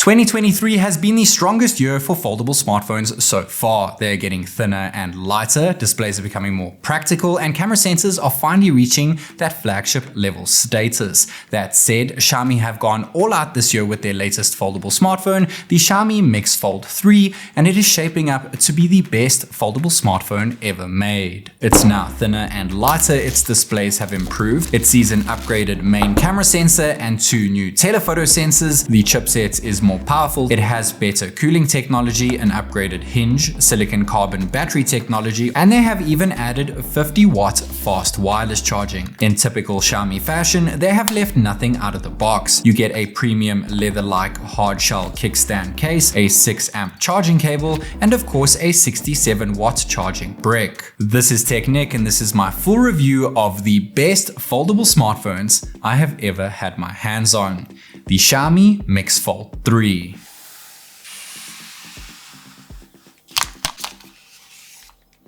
2023 has been the strongest year for foldable smartphones so far. They're getting thinner and lighter, displays are becoming more practical, and camera sensors are finally reaching that flagship level status. That said, Xiaomi have gone all out this year with their latest foldable smartphone, the Xiaomi Mix Fold 3, and it is shaping up to be the best foldable smartphone ever made. It's now thinner and lighter, its displays have improved, it sees an upgraded main camera sensor and 2 new telephoto sensors, the chipset is more powerful, it has better cooling technology, an upgraded Hinge, silicon carbon battery technology, and they have even added 50-watt fast wireless charging. In typical Xiaomi fashion, they have left nothing out of the box. You get a premium leather-like hard-shell kickstand case, a 6-amp charging cable, and of course a 67-watt charging brick. This is Technic, and this is my full review of the best foldable smartphones I have ever had my hands on. The Xiaomi Mix Fold 3.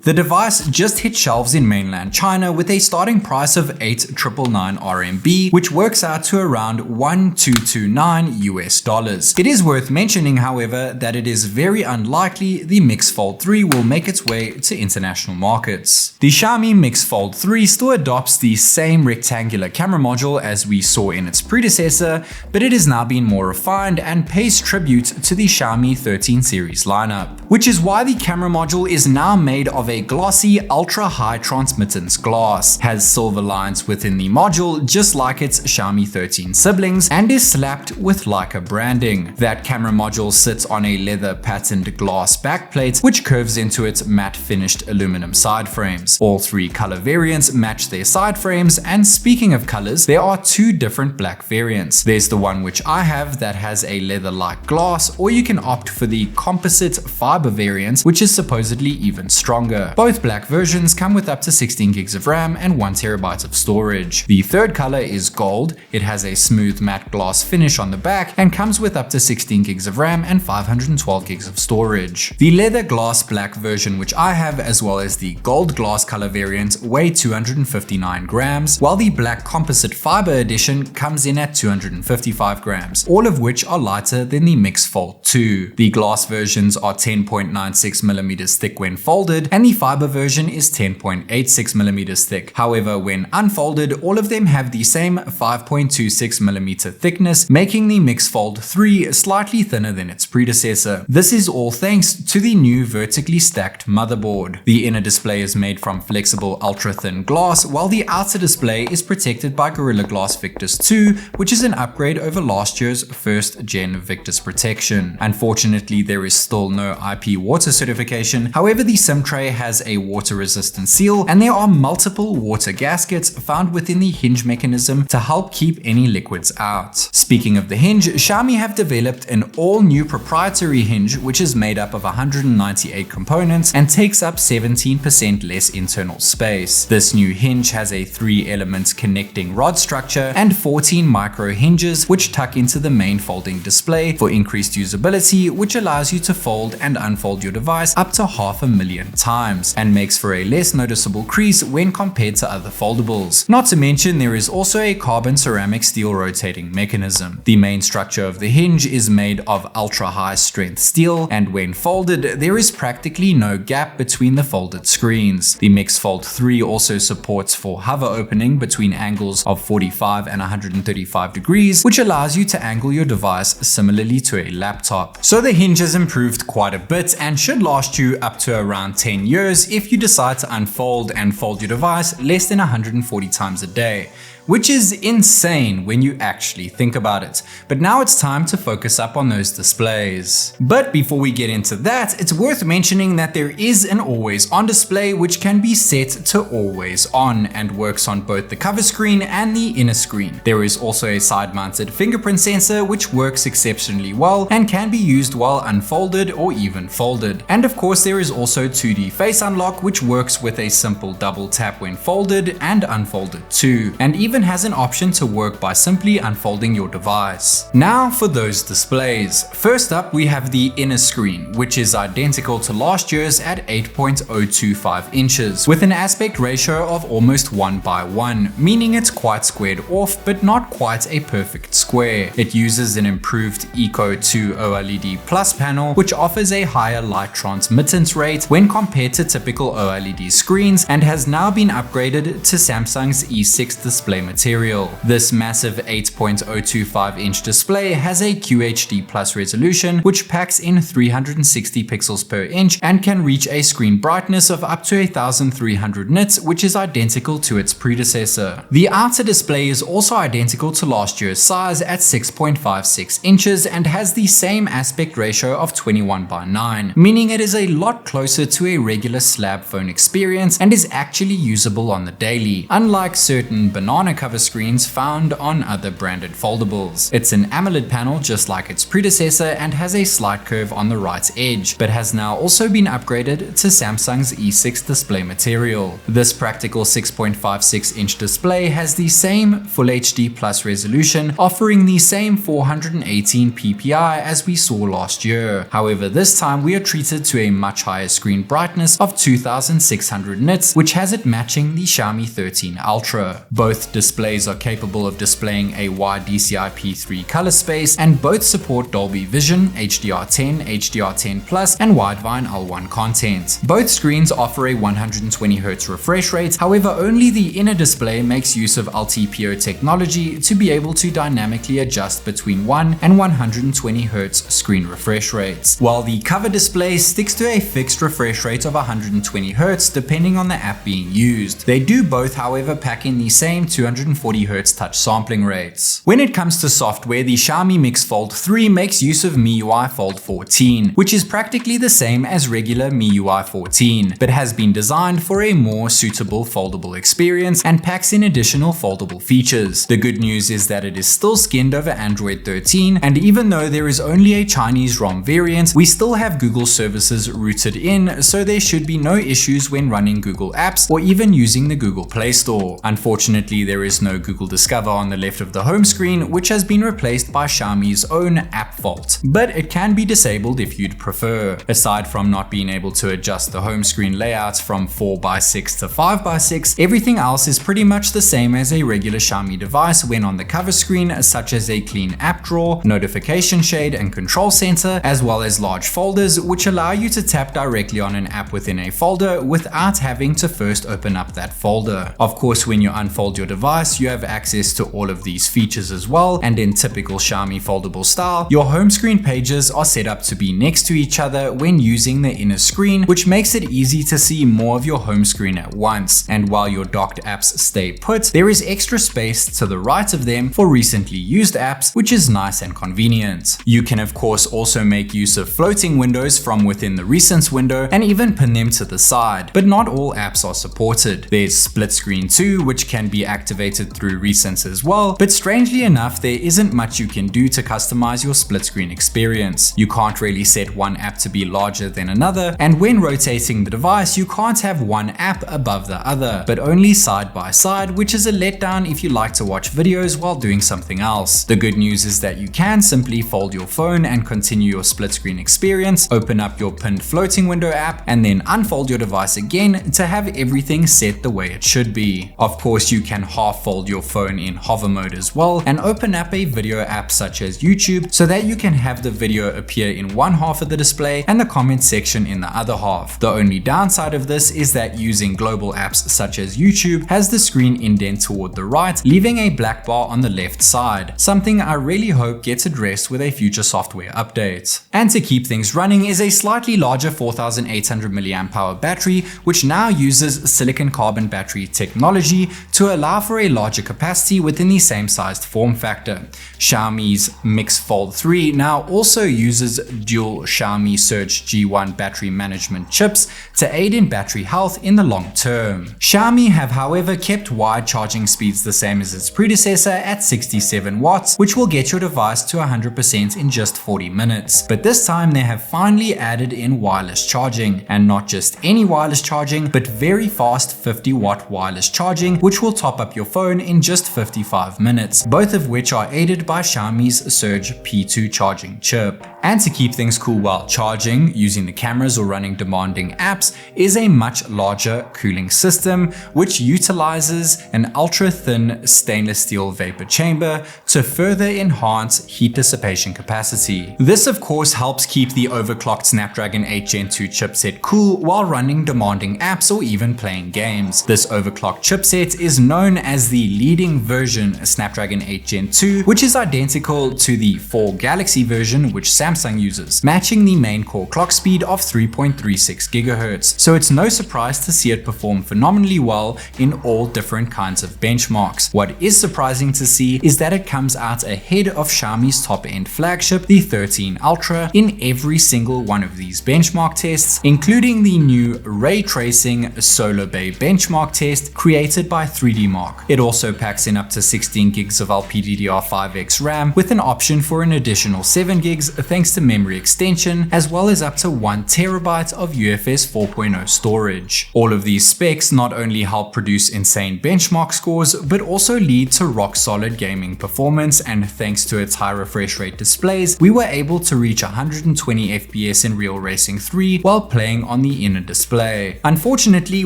The device just hit shelves in mainland China with a starting price of 8,999 RMB, which works out to around $1,229 US. It is worth mentioning, however, that it is very unlikely the Mix Fold 3 will make its way to international markets. The Xiaomi Mix Fold 3 still adopts the same rectangular camera module as we saw in its predecessor, but it has now been more refined and pays tribute to the Xiaomi 13 series lineup, which is why the camera module is now made of a glossy ultra-high transmittance glass, has silver lines within the module just like its Xiaomi 13 siblings, and is slapped with Leica branding. That camera module sits on a leather patterned glass backplate which curves into its matte finished aluminum side frames. All 3 color variants match their side frames, and speaking of colors, there are 2 different black variants. There's the one which I have that has a leather-like glass, or you can opt for the composite fiber variant which is supposedly even stronger. Both black versions come with up to 16 gigs of RAM and 1 terabyte of storage. The third color is gold. It has a smooth matte glass finish on the back and comes with up to 16 gigs of RAM and 512 gigs of storage. The leather glass black version which I have, as well as the gold glass color variant, weigh 259 grams, while the black composite fiber edition comes in at 255 grams, all of which are lighter than the Mix Fold 2. The glass versions are 10.96mm thick when folded, and the fiber version is 10.86mm thick. However, when unfolded, all of them have the same 5.26mm thickness, making the Mix Fold 3 slightly thinner than its predecessor. This is all thanks to the new vertically stacked motherboard. The inner display is made from flexible ultra-thin glass, while the outer display is protected by Gorilla Glass Victus 2, which is an upgrade over last year's first-gen Victus protection. Unfortunately, there is still no IP water certification. However, the SIM tray has a water-resistant seal, and there are multiple water gaskets found within the hinge mechanism to help keep any liquids out. Speaking of the hinge, Xiaomi have developed an all-new proprietary hinge which is made up of 198 components and takes up 17% less internal space. This new hinge has a 3-element connecting rod structure and 14 micro hinges which tuck into the main folding display for increased usability, which allows you to fold and unfold your device up to 500,000 times and makes for a less noticeable crease when compared to other foldables. Not to mention, there is also a carbon ceramic steel rotating mechanism. The main structure of the hinge is made of ultra-high strength steel, and when folded, there is practically no gap between the folded screens. The Mix Fold 3 also supports for hover opening between angles of 45 and 135 degrees, which allows you to angle your device similarly to a laptop. So the hinge has improved quite a bit and should last you up to around 10 years if you decide to unfold and fold your device less than 140 times a day, which is insane when you actually think about it. But now it's time to focus up on those displays. But before we get into that, it's worth mentioning that there is an always on display which can be set to always on and works on both the cover screen and the inner screen. There is also a side mounted fingerprint sensor which works exceptionally well and can be used while unfolded or even folded. And of course there is also 2D face unlock which works with a simple double tap when folded and unfolded too. And even even has an option to work by simply unfolding your device. Now for those displays. First up, we have the inner screen, which is identical to last year's at 8.025 inches, with an aspect ratio of almost 1:1, meaning it's quite squared off, but not quite a perfect square. It uses an improved Eco 2 OLED Plus panel, which offers a higher light transmittance rate when compared to typical OLED screens, and has now been upgraded to Samsung's E6 display material. This massive 8.025 inch display has a QHD Plus resolution, which packs in 360 pixels per inch and can reach a screen brightness of up to 1300 nits, which is identical to its predecessor. The outer display is also identical to last year's size at 6.56 inches and has the same aspect ratio of 21:9, meaning it is a lot closer to a regular slab phone experience and is actually usable on the daily, unlike certain banana cover screens found on other branded foldables. It's an AMOLED panel just like its predecessor and has a slight curve on the right edge, but has now also been upgraded to Samsung's E6 display material. This practical 6.56 inch display has the same Full HD Plus resolution, offering the same 418 ppi as we saw last year. However, this time we are treated to a much higher screen brightness of 2600 nits, which has it matching the Xiaomi 13 Ultra. Both displays are capable of displaying a wide DCI-P3 color space, and both support Dolby Vision, HDR10, HDR10 Plus, and Widevine L1 content. Both screens offer a 120Hz refresh rate, however only the inner display makes use of LTPO technology to be able to dynamically adjust between 1 and 120Hz screen refresh rates, while the cover display sticks to a fixed refresh rate of 120Hz depending on the app being used. They do both, however, pack in the same 240Hz touch sampling rates. When it comes to software, the Xiaomi Mix Fold 3 makes use of MIUI Fold 14, which is practically the same as regular MIUI 14, but has been designed for a more suitable foldable experience and packs in additional foldable features. The good news is that it is still skinned over Android 13, and even though there is only a Chinese ROM variant, we still have Google services rooted in, so there should be no issues when running Google apps or even using the Google Play Store. Unfortunately, there is no Google Discover on the left of the home screen, which has been replaced by Xiaomi's own App Vault, but it can be disabled if you'd prefer. Aside from not being able to adjust the home screen layouts from 4:6 to 5:6, everything else is pretty much the same as a regular Xiaomi device when on the cover screen, such as a clean app drawer, notification shade and control center, as well as large folders which allow you to tap directly on an app within a folder without having to first open up that folder. Of course, when you unfold your device, you have access to all of these features as well, and in typical Xiaomi foldable style, your home screen pages are set up to be next to each other when using the inner screen, which makes it easy to see more of your home screen at once. And while your docked apps stay put, there is extra space to the right of them for recently used apps, which is nice and convenient. You can of course also make use of floating windows from within the recents window and even pin them to the side, but not all apps are supported. There's split screen too, which can be activated through recents as well, but strangely enough, there isn't much you can do to customize your split screen experience. You can't really set one app to be larger than another, and when rotating the device, you can't have one app above the other, but only side by side, which is a letdown if you like to watch videos while doing something else. The good news is that you can simply fold your phone and continue your split screen experience, open up your pinned floating window app, and then unfold your device again to have everything set the way it should be. Of course, you can half fold your phone in hover mode as well and open up a video app such as YouTube so that you can have the video appear in one half of the display and the comment section in the other half. The only downside of this is that using global apps such as YouTube has the screen indent toward the right, leaving a black bar on the left side, something I really hope gets addressed with a future software update. And to keep things running is a slightly larger 4800 mAh battery, which now uses silicon carbon battery technology to allow for a larger capacity within the same sized form factor. Xiaomi's Mix Fold 3 now also uses dual Xiaomi Surge G1 battery management chips to aid in battery health in the long term. Xiaomi have however kept wide charging speeds the same as its predecessor at 67 watts, which will get your device to 100% in just 40 minutes. But this time they have finally added in wireless charging, and not just any wireless charging, but very fast 50-watt wireless charging, which will top up your phone in just 55 minutes, both of which are aided by Xiaomi's Surge P2 charging chip. And to keep things cool while charging, using the cameras or running demanding apps is a much larger cooling system, which utilizes an ultra-thin stainless steel vapor chamber to further enhance heat dissipation capacity. This of course helps keep the overclocked Snapdragon 8 Gen 2 chipset cool while running demanding apps or even playing games. This overclocked chipset is known as the leading version Snapdragon 8 Gen 2, which is identical to the 4 Galaxy version which Samsung uses, matching the main core clock speed of 3.36 GHz. So it's no surprise to see it perform phenomenally well in all different kinds of benchmarks. What is surprising to see is that it comes out ahead of Xiaomi's top-end flagship, the 13 Ultra, in every single one of these benchmark tests, including the new ray tracing Solar Bay benchmark test created by 3D Mark. It also packs in up to 16 gigs of LPDDR5X RAM with an option for an additional 7 gigs thanks to memory extension, as well as up to 1 terabyte of UFS 4.0 storage. All of these specs not only help produce insane benchmark scores, but also lead to rock-solid gaming performance, and thanks to its high refresh rate displays, we were able to reach 120 FPS in Real Racing 3 while playing on the inner display. Unfortunately,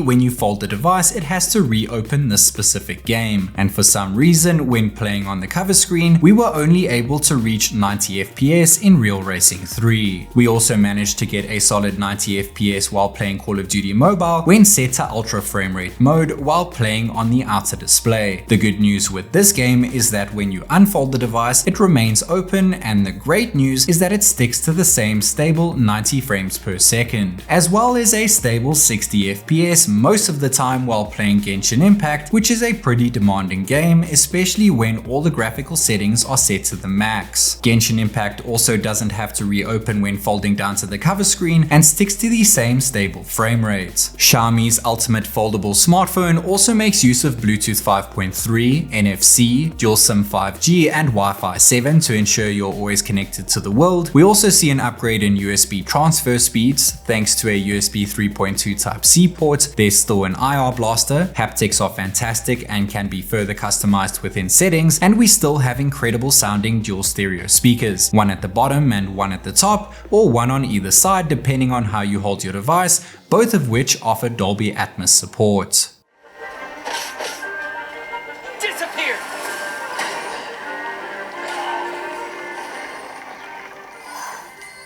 when you fold the device, it has to reopen this specific game, and for some reason, when playing on the cover screen, we were only able to reach 90 FPS in Real Racing 3. We also managed to get a solid 90 FPS while playing Call of Duty Mobile when set to ultra frame rate mode while playing on the outer display. The good news with this game is that when you unfold the device, it remains open, and the great news is that it sticks to the same stable 90 frames per second, as well as a stable 60 FPS most of the time while playing Genshin Impact, which is a pretty demanding game, especially when all the graphical settings are set to the max. Genshin Impact also doesn't have to reopen when folding down to the cover screen and sticks to the same stable frame rate. Xiaomi's ultimate foldable smartphone also makes use of Bluetooth 5.3, NFC, dual SIM 5G and Wi-Fi 7 to ensure you're always connected to the world. We also see an upgrade in USB transfer speeds thanks to a USB 3.2 Type-C port. There's still an IR blaster, haptics are fantastic and can be further customized within settings, and we still have incredible sounding dual stereo speakers, one at the bottom and one at the top, or one on either side depending on how you hold your device, both of which offer Dolby Atmos support.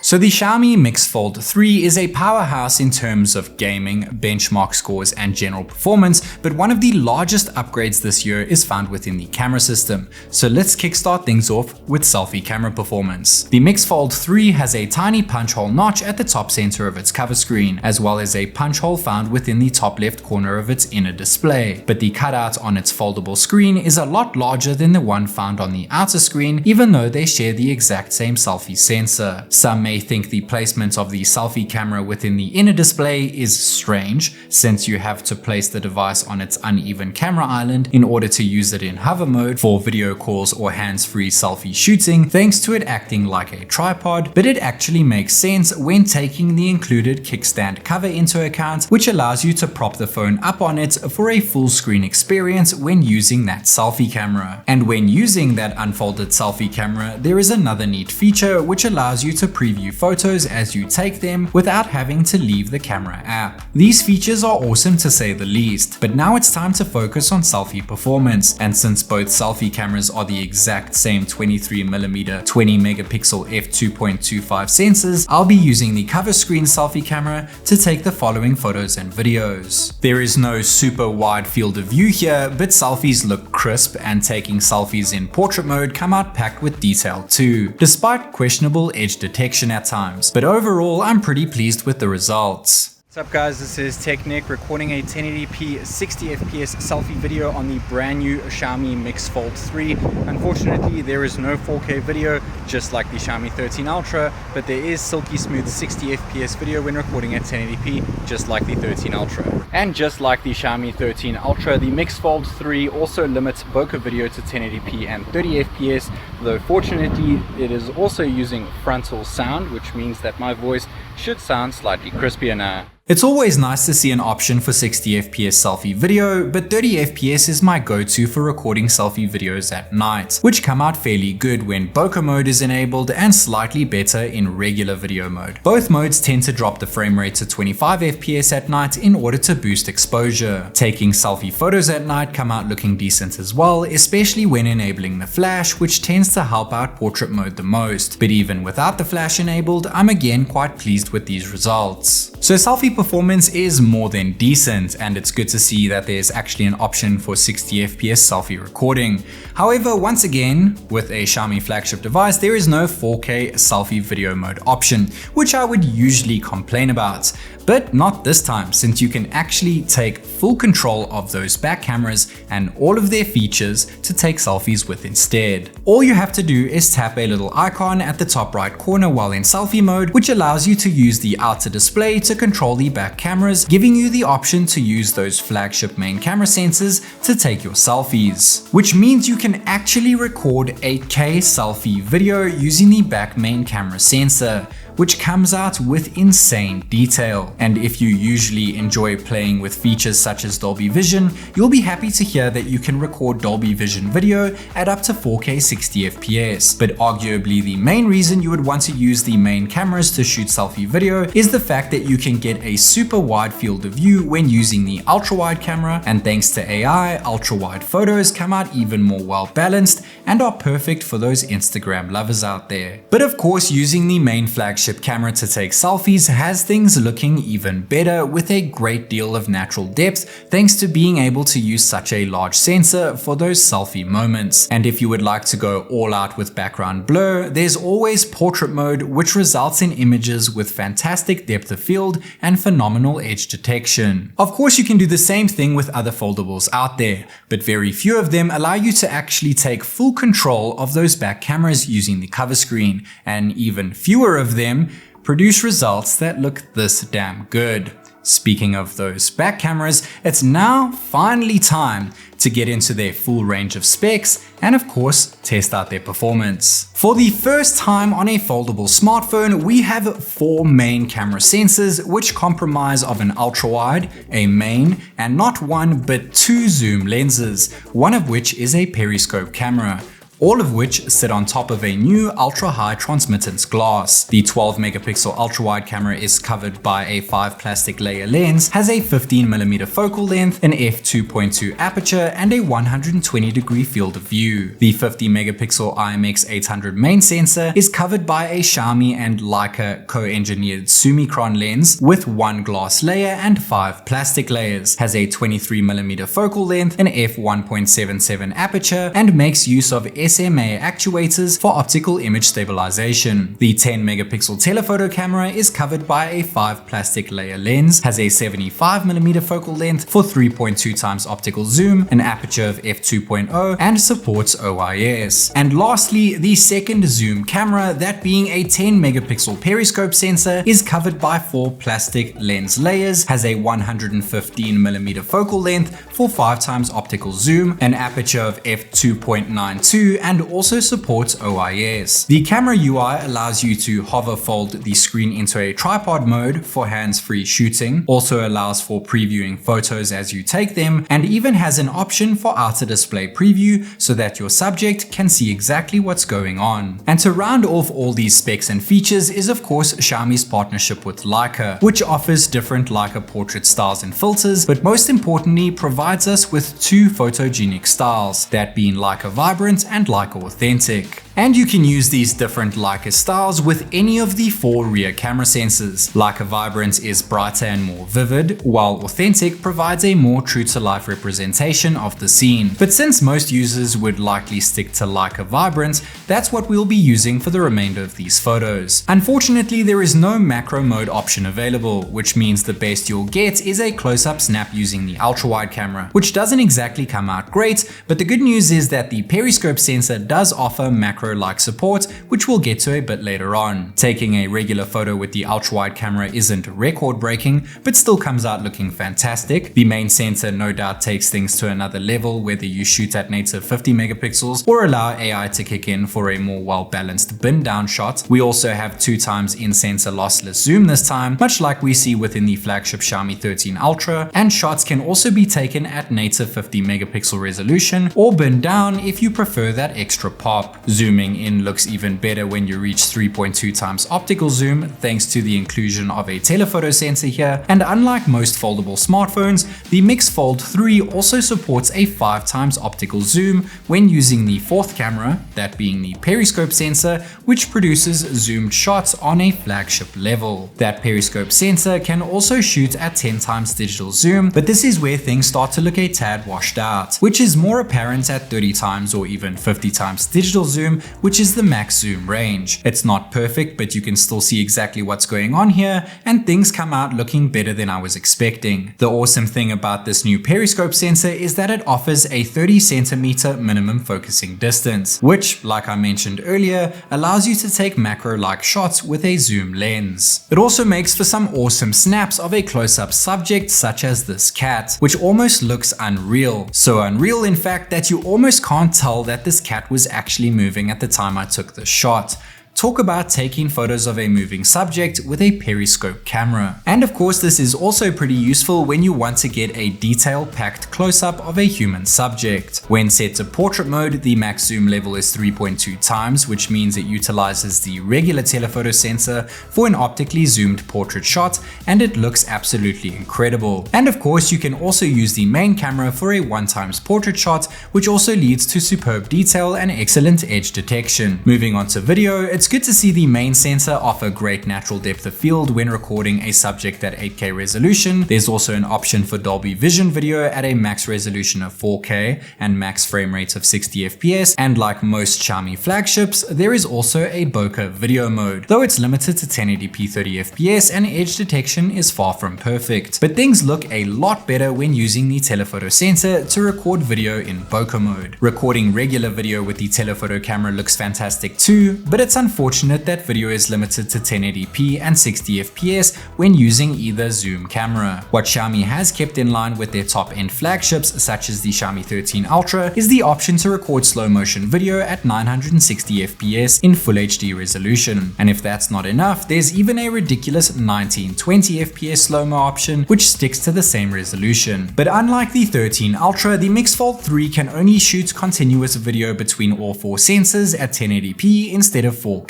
So the Xiaomi Mix Fold 3 is a powerhouse in terms of gaming, benchmark scores and general performance, but one of the largest upgrades this year is found within the camera system. So let's kickstart things off with selfie camera performance. The Mix Fold 3 has a tiny punch hole notch at the top center of its cover screen, as well as a punch hole found within the top left corner of its inner display. But the cutout on its foldable screen is a lot larger than the one found on the outer screen, even though they share the exact same selfie sensor. Some may think the placement of the selfie camera within the inner display is strange, since you have to place the device on its uneven camera island in order to use it in hover mode for video calls or hands-free selfie shooting, thanks to it acting like a tripod, but it actually makes sense when taking the included Kickstand cover into account, which allows you to prop the phone up on it for a full screen experience when using that selfie camera. And when using that unfolded selfie camera, there is another neat feature which allows you to preview photos as you take them without having to leave the camera app. These features are awesome to say the least, but now it's time to focus on selfie performance, and since both selfie cameras are the exact same 23mm 20 megapixel f2.25 sensors, I'll be using the cover screen selfie camera to take the following photos and videos. There is no super wide field of view here, but selfies look crisp, and taking selfies in portrait mode come out packed with detail too, despite questionable edge detection at times, but overall I'm pretty pleased with the results. What's up guys, this is Technic recording a 1080p 60fps selfie video on the brand new Xiaomi Mix Fold 3. Unfortunately there is no 4K video just like the Xiaomi 13 Ultra, but there is silky smooth 60fps video when recording at 1080p just like the 13 Ultra. And just like the Xiaomi 13 Ultra, the Mix Fold 3 also limits bokeh video to 1080p and 30fps, though fortunately it is also using frontal sound, which means that my voice should sound slightly crispier now. It's always nice to see an option for 60fps selfie video, but 30fps is my go-to for recording selfie videos at night, which come out fairly good when bokeh mode is enabled and slightly better in regular video mode. Both modes tend to drop the frame rate to 25fps at night in order to boost exposure. Taking selfie photos at night come out looking decent as well, especially when enabling the flash, which tends to help out portrait mode the most. But even without the flash enabled, I'm again quite pleased with these results. So selfie performance is more than decent, and it's good to see that there's actually an option for 60fps selfie recording. However, once again, with a Xiaomi flagship device, there is no 4K selfie video mode option, which I would usually complain about. But not this time, since you can actually take full control of those back cameras and all of their features to take selfies with instead. All you have to do is tap a little icon at the top right corner while in selfie mode, which allows you to use the outer display to control the back cameras, giving you the option to use those flagship main camera sensors to take your selfies. Which means you can actually record 8K selfie video using the back main camera sensor, which comes out with insane detail. And if you usually enjoy playing with features such as Dolby Vision, you'll be happy to hear that you can record Dolby Vision video at up to 4K 60fps. But arguably the main reason you would want to use the main cameras to shoot selfie video is the fact that you can get a super wide field of view when using the ultra wide camera, and thanks to AI, ultra wide photos come out even more well balanced and are perfect for those Instagram lovers out there. But of course, using the main flagship camera to take selfies has things looking even better, with a great deal of natural depth thanks to being able to use such a large sensor for those selfie moments. And if you would like to go all out with background blur, there's always portrait mode, which results in images with fantastic depth of field and phenomenal edge detection. Of course, you can do the same thing with other foldables out there, but very few of them allow you to actually take full control of those back cameras using the cover screen, and even fewer of them produce results that look this damn good. Speaking of those back cameras, it's now finally time to get into their full range of specs and of course test out their performance. For the first time on a foldable smartphone, we have 4 main camera sensors, which comprise of an ultra wide, a main, and not 1 but 2 zoom lenses, one of which is a periscope camera, all of which sit on top of a new ultra-high transmittance glass. The 12 megapixel ultra-wide camera is covered by a 5 plastic layer lens, has a 15mm focal length, an f2.2 aperture, and a 120-degree field of view. The 50 megapixel IMX800 main sensor is covered by a Xiaomi and Leica co-engineered Summicron lens with 1 glass layer and 5 plastic layers, has a 23mm focal length, an f1.77 aperture, and makes use of SMA actuators for optical image stabilization. The 10 megapixel telephoto camera is covered by a 5 plastic layer lens, has a 75mm focal length for 3.2 times optical zoom, an aperture of f2.0, and supports OIS. And lastly, the second zoom camera, that being a 10 megapixel periscope sensor, is covered by 4 plastic lens layers, has a 115mm focal length for 5 times optical zoom, an aperture of f2.92, and also supports OIS. The camera UI allows you to hover fold the screen into a tripod mode for hands-free shooting, also allows for previewing photos as you take them, and even has an option for outer display preview so that your subject can see exactly what's going on. And to round off all these specs and features is of course Xiaomi's partnership with Leica, which offers different Leica portrait styles and filters, but most importantly provides us with 2 photogenic styles, that being Leica Vibrant and Leica Authentic. And you can use these different Leica styles with any of the 4 rear camera sensors. Leica Vibrant is brighter and more vivid, while Authentic provides a more true-to-life representation of the scene. But since most users would likely stick to Leica Vibrant, that's what we'll be using for the remainder of these photos. Unfortunately, there is no macro mode option available, which means the best you'll get is a close-up snap using the ultra-wide camera, which doesn't exactly come out great, but the good news is that the periscope sensor does offer macro macro-like support, which we'll get to a bit later on. Taking a regular photo with the ultra-wide camera isn't record-breaking, but still comes out looking fantastic. The main sensor no doubt takes things to another level, whether you shoot at native 50 megapixels or allow AI to kick in for a more well-balanced bin-down shot. We also have 2x in-sensor lossless zoom this time, much like we see within the flagship Xiaomi 13 Ultra, and shots can also be taken at native 50 megapixel resolution or bin down if you prefer that extra pop. Zooming in looks even better when you reach 3.2x optical zoom thanks to the inclusion of a telephoto sensor here, and unlike most foldable smartphones, the Mix Fold 3 also supports a 5x optical zoom when using the fourth camera, that being the periscope sensor, which produces zoomed shots on a flagship level. That periscope sensor can also shoot at 10x digital zoom, but this is where things start to look a tad washed out, which is more apparent at 30x or even 50x digital zoom, which is the max zoom range. It's not perfect, but you can still see exactly what's going on here, and things come out looking better than I was expecting. The awesome thing about this new periscope sensor is that it offers a 30cm minimum focusing distance, which, like I mentioned earlier, allows you to take macro-like shots with a zoom lens. It also makes for some awesome snaps of a close-up subject such as this cat, which almost looks unreal. So unreal in fact that you almost can't tell that this cat was actually moving at the time I took the shot. Talk about taking photos of a moving subject with a periscope camera. And of course, this is also pretty useful when you want to get a detail-packed close-up of a human subject. When set to portrait mode, the max zoom level is 3.2x, which means it utilizes the regular telephoto sensor for an optically zoomed portrait shot, and it looks absolutely incredible. And of course, you can also use the main camera for a 1x portrait shot, which also leads to superb detail and excellent edge detection. Moving on to video, it's good to see the main sensor offer great natural depth of field when recording a subject at 8K resolution. There's also an option for Dolby Vision video at a max resolution of 4K and max frame rate of 60 FPS, and like most Xiaomi flagships, there is also a bokeh video mode, though it's limited to 1080p 30 FPS and edge detection is far from perfect. But things look a lot better when using the telephoto sensor to record video in bokeh mode. Recording regular video with the telephoto camera looks fantastic too, but it's unfortunate that video is limited to 1080p and 60 FPS when using either zoom camera. What Xiaomi has kept in line with their top-end flagships such as the Xiaomi 13 Ultra is the option to record slow motion video at 960 FPS in Full HD resolution. And if that's not enough, there's even a ridiculous 1920 FPS slow-mo option which sticks to the same resolution. But unlike the 13 Ultra, the Mix Fold 3 can only shoot continuous video between all four sensors at 1080p instead of 4K.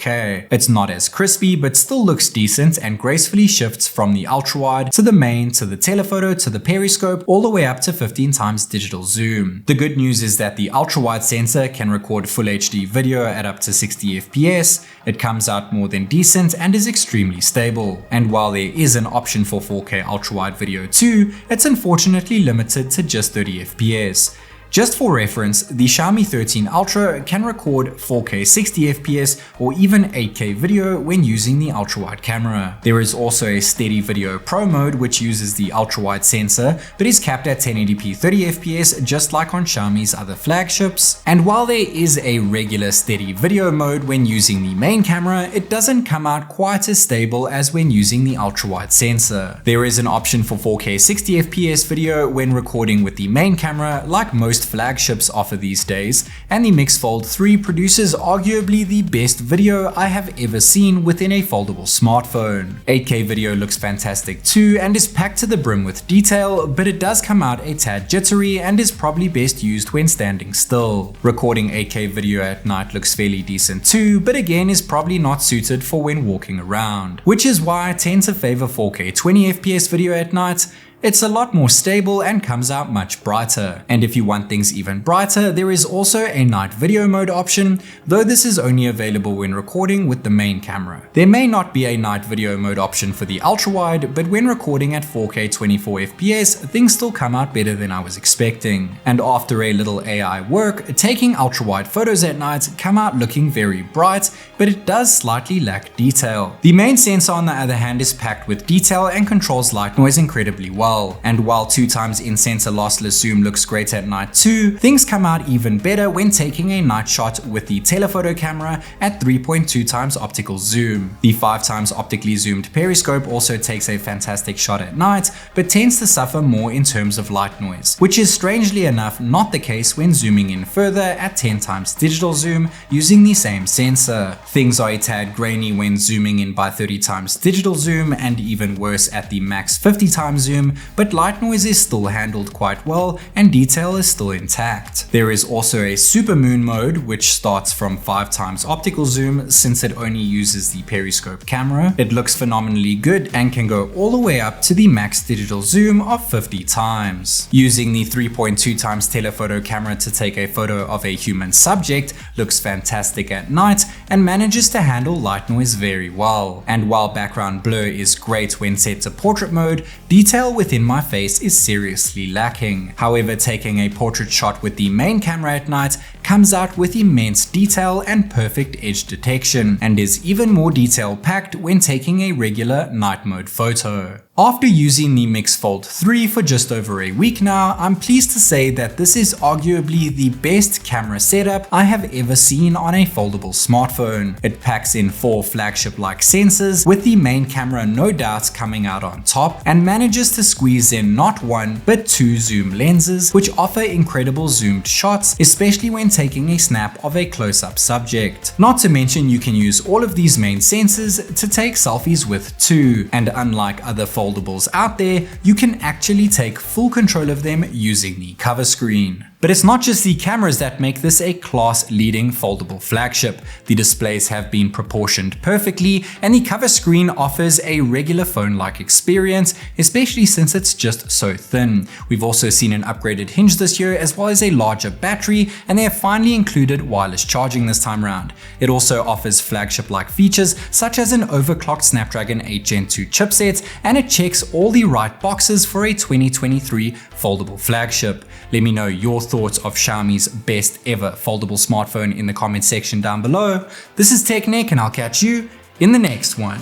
It's not as crispy, but still looks decent and gracefully shifts from the ultra-wide to the main to the telephoto to the periscope all the way up to 15x digital zoom. The good news is that the ultra-wide sensor can record Full HD video at up to 60 FPS, it comes out more than decent and is extremely stable. And while there is an option for 4K ultra-wide video too, it's unfortunately limited to just 30 FPS. Just for reference, the Xiaomi 13 Ultra can record 4K 60 FPS or even 8K video when using the ultra-wide camera. There is also a steady video pro mode which uses the ultra-wide sensor but is capped at 1080p 30 FPS just like on Xiaomi's other flagships. And while there is a regular steady video mode when using the main camera, it doesn't come out quite as stable as when using the ultra-wide sensor. There is an option for 4K 60 FPS video when recording with the main camera like most flagships offer these days, and the Mix Fold 3 produces arguably the best video I have ever seen within a foldable smartphone. 8K video looks fantastic too and is packed to the brim with detail, but it does come out a tad jittery and is probably best used when standing still. Recording 8K video at night looks fairly decent too, but again is probably not suited for when walking around, which is why I tend to favor 4K 20 FPS video at night. It's a lot more stable and comes out much brighter. And if you want things even brighter, there is also a night video mode option, though this is only available when recording with the main camera. There may not be a night video mode option for the ultra-wide, but when recording at 4K 24 FPS, things still come out better than I was expecting. And after a little AI work, taking ultra-wide photos at night come out looking very bright, but it does slightly lack detail. The main sensor on the other hand is packed with detail and controls light noise incredibly well. well. And while 2x in-sensor lossless zoom looks great at night too, things come out even better when taking a night shot with the telephoto camera at 3.2x optical zoom. The 5x optically zoomed periscope also takes a fantastic shot at night, but tends to suffer more in terms of light noise, which is strangely enough not the case when zooming in further at 10x digital zoom using the same sensor. Things are a tad grainy when zooming in by 30x digital zoom and even worse at the max 50x zoom, but light noise is still handled quite well and detail is still intact. There is also a supermoon mode which starts from 5x optical zoom since it only uses the periscope camera. It looks phenomenally good and can go all the way up to the max digital zoom of 50x. Using the 3.2x telephoto camera to take a photo of a human subject looks fantastic at night and manages to handle light noise very well. And while background blur is great when set to portrait mode, detail within my face is seriously lacking. However, taking a portrait shot with the main camera at night comes out with immense detail and perfect edge detection, and is even more detail packed when taking a regular night mode photo. After using the Mix Fold 3 for just over a week now, I'm pleased to say that this is arguably the best camera setup I have ever seen on a foldable smartphone. It packs in 4 flagship-like sensors, with the main camera no doubt coming out on top, and manages to squeeze in not 1 but 2 zoom lenses, which offer incredible zoomed shots, especially when taking a snap of a close-up subject. Not to mention you can use all of these main sensors to take selfies with too, and unlike other foldables out there, you can actually take full control of them using the cover screen. But it's not just the cameras that make this a class-leading foldable flagship. The displays have been proportioned perfectly, and the cover screen offers a regular phone-like experience, especially since it's just so thin. We've also seen an upgraded hinge this year, as well as a larger battery, and they have finally included wireless charging this time around. It also offers flagship-like features such as an overclocked Snapdragon 8 Gen 2 chipset, and it checks all the right boxes for a 2023 foldable flagship. Let me know your thoughts of Xiaomi's best ever foldable smartphone in the comment section down below. This is TechNick, and I'll catch you in the next one.